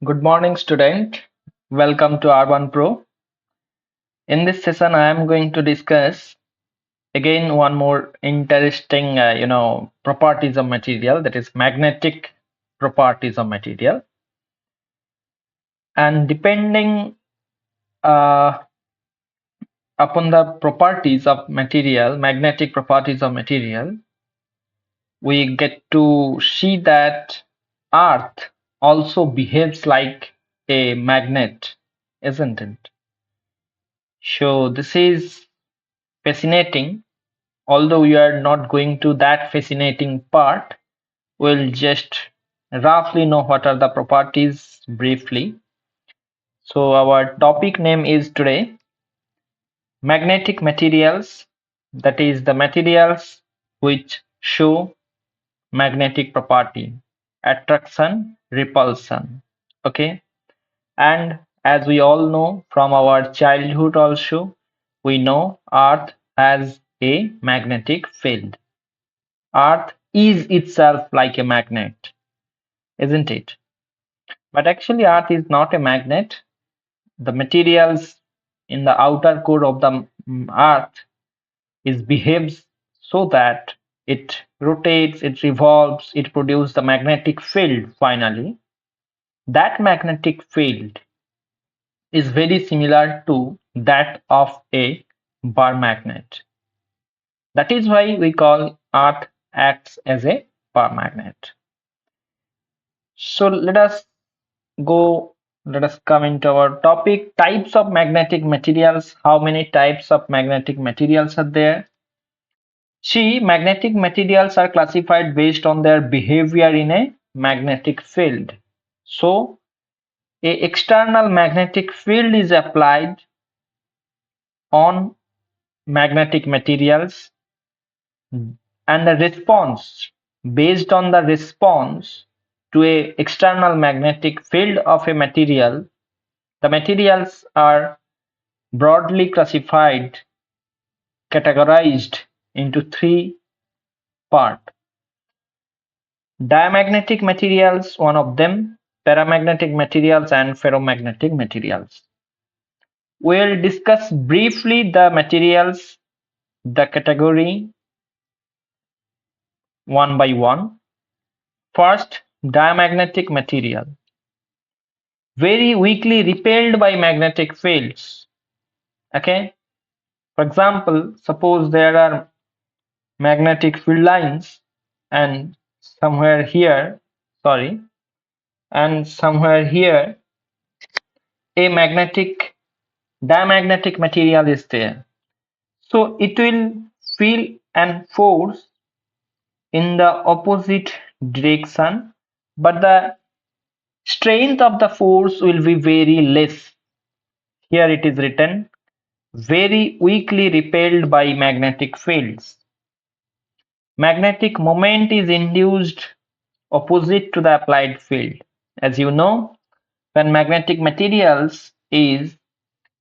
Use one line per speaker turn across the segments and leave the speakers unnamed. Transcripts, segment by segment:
Good morning, student. Welcome to R1 Pro. In this session, I am going to discuss again one more interesting, properties of material, that is magnetic properties of material. And depending uh, upon the properties of material, magnetic properties of material, we get to see that Earth also behaves like a magnet, isn't it? So this is fascinating. Although we are not going to that fascinating part, we'll just roughly know what are the properties briefly. So our topic name is today magnetic materials, that is the materials which show magnetic property, attraction, repulsion. Okay, and as we all know from our childhood also, we know Earth has a magnetic field. Earth is itself like a magnet, isn't it? But actually, Earth is not a magnet. The materials in the outer core of the Earth is behaves so that it rotates, it revolves, it produces the magnetic field finally. That magnetic field is very similar to that of a bar magnet. That is why we call Earth acts as a bar magnet. So go let us come into our topic, types of magnetic materials. How many types of magnetic materials are there? See, magnetic materials are classified based on their behavior in a magnetic field. So a external magnetic field is applied on magnetic materials, and the response, based on the response to a external magnetic field of a material, the materials are broadly classified, categorized into three parts: diamagnetic materials, one of them, paramagnetic materials, and ferromagnetic materials. We'll discuss briefly the materials, the category, one by one. First, diamagnetic material. Very weakly repelled by magnetic fields. Okay. For example, suppose there are magnetic field lines and somewhere here, sorry, and somewhere here a diamagnetic material is there. So it will feel and force in the opposite direction, but the strength of the force will be very less. Here it is written, very weakly repelled by magnetic fields. Magnetic moment is induced opposite to the applied field. As you know, when magnetic materials is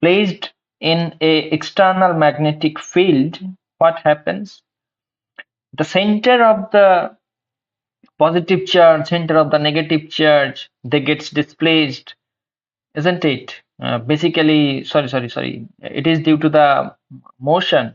placed in a external magnetic field, what happens? The center of the positive charge, center of the negative charge, they gets displaced, isn't it? Basically, sorry. It is due to the motion.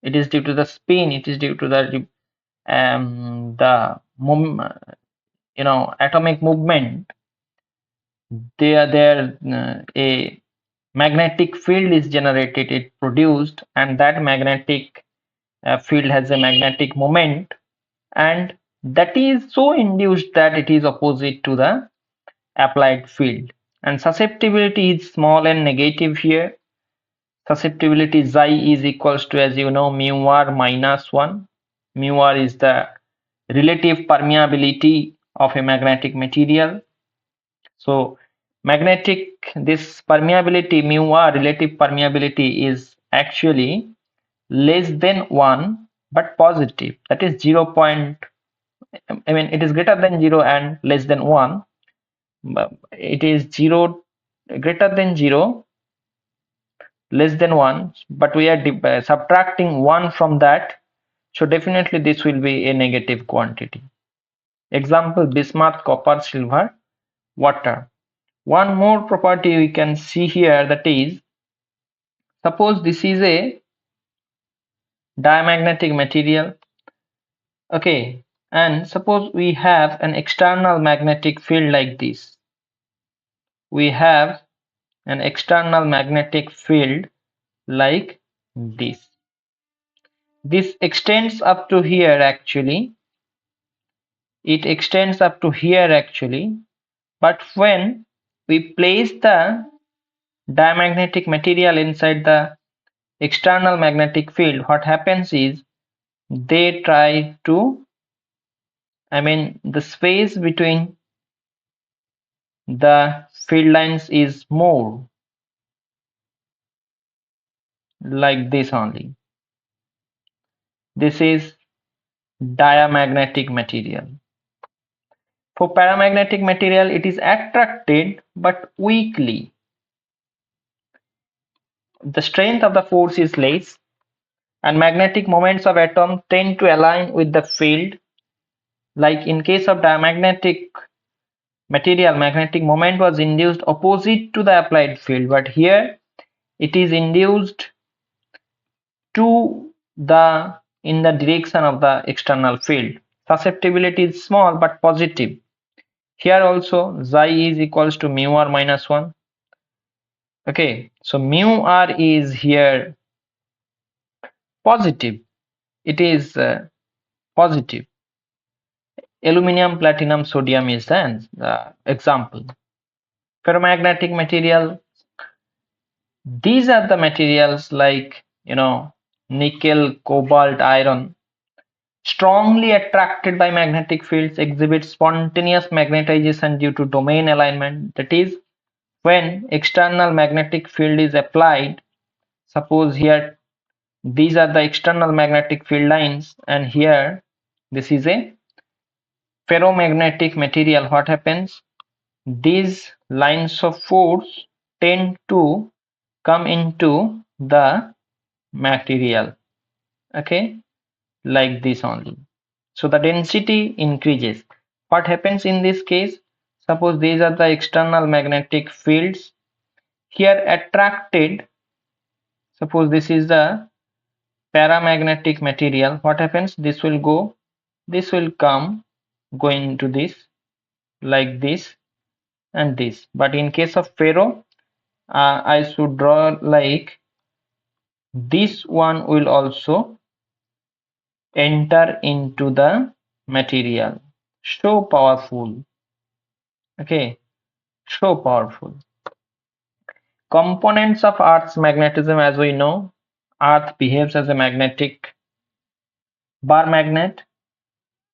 It is due to the spin. It is due to the atomic movement. There a magnetic field is generated, it produced, and that magnetic field has a magnetic moment, and that is so induced that it is opposite to the applied field. And susceptibility is small and negative here. Susceptibility xi is equals to, as you know, mu r minus 1. Mu r is the relative permeability of a magnetic material. So this permeability mu r, relative permeability, is actually less than 1 but positive, that is 0. It is greater than 0 and less than 1, but it is 0, greater than 0, less than 1, but we are subtracting 1 from that, so definitely this will be a negative quantity. Example: bismuth, copper, silver, water. One more property we can see here, that is, suppose this is a diamagnetic material, okay, and suppose we have an external magnetic field like this. We have an external magnetic field like this. This extends up to here actually. It extends up to here actually. But when we place the diamagnetic material inside the external magnetic field, what happens is they try to, the space between the field lines is more, like this only. This is diamagnetic material. For paramagnetic material, it is attracted but weakly. The strength of the force is less, and magnetic moments of atom tend to align with the field. Like in case of diamagnetic material, magnetic moment was induced opposite to the applied field, but here it is induced to the in the direction of the external field. Susceptibility is small but positive. Here also xi is equals to mu r minus 1. Okay, so mu r is here positive. It is positive. Aluminium, platinum, sodium is the example. Ferromagnetic material, these are the materials like nickel, cobalt, iron, strongly attracted by magnetic fields, exhibit spontaneous magnetization due to domain alignment. That is, when external magnetic field is applied, suppose here these are the external magnetic field lines, and here this is a ferromagnetic material. What happens? These lines of force tend to come into the material, okay, like this only. So the density increases. What happens in this case? Suppose these are the external magnetic fields here attracted. Suppose this is the paramagnetic material. What happens? This will go, this will come, going to this, like this and this. But in case of ferro, I should draw like this one will also enter into the material. So powerful. Okay, so powerful. Components of Earth's magnetism, as we know, Earth behaves as a magnetic bar magnet.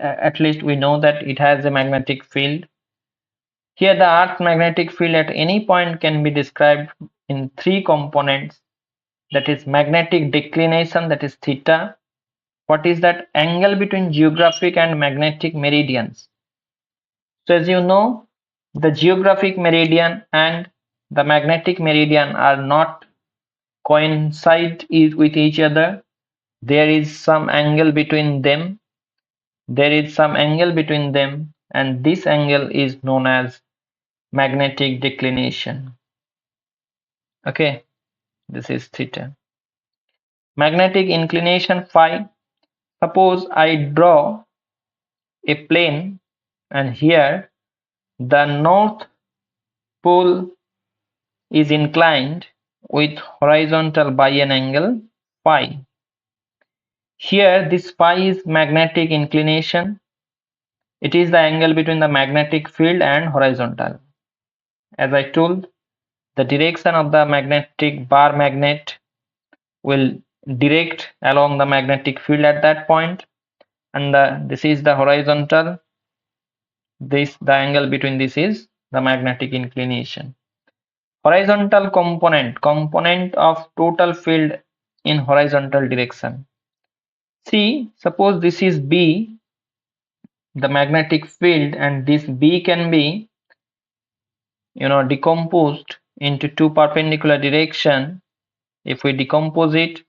At least we know that it has a magnetic field. Here the Earth's magnetic field at any point can be described in three components, that is magnetic declination, that is theta. What is that? Angle between geographic and magnetic meridians. So as you know, the geographic meridian and the magnetic meridian are not coincide with each other. There is some angle between them. There is some angle between them, and this angle is known as magnetic declination. Okay, this is theta. Magnetic inclination phi. Suppose I draw a plane, and here the north pole is inclined with horizontal by an angle phi. Here this phi is magnetic inclination. It is the angle between the magnetic field and horizontal. As I told, the direction of the magnetic bar magnet will direct along the magnetic field at that point, and this is the horizontal. The angle between this is the magnetic inclination. Horizontal component of total field in horizontal direction. See, suppose this is B, the magnetic field, and this B can be decomposed into two perpendicular direction. If we decompose it,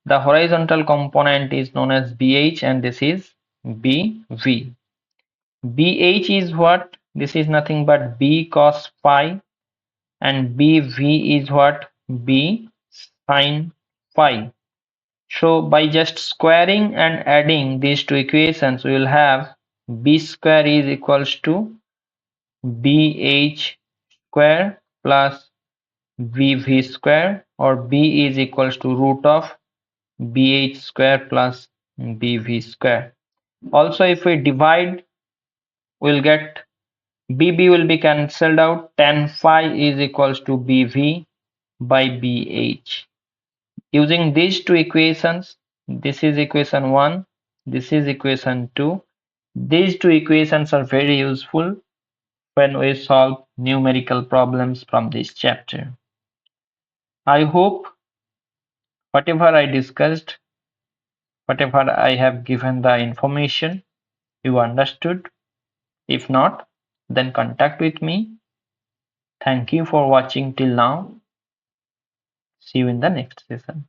the horizontal component is known as BH, and this is BV. BH is what? This is nothing but B cos phi, and BV is what? B sin phi. So by just squaring and adding these two equations, we will have B square is equals to BH square plus VV square, or B is equals to root of BH square plus BV square. Also, if we divide, we'll get BB will be cancelled out. Tan phi is equals to BV by BH. Using these two equations, this is equation 1, this is equation 2. These two equations are very useful when we solve numerical problems from this chapter. I hope whatever I discussed, whatever I have given the information, you understood. If not, then contact with me. Thank you for watching till now. See you in the next session.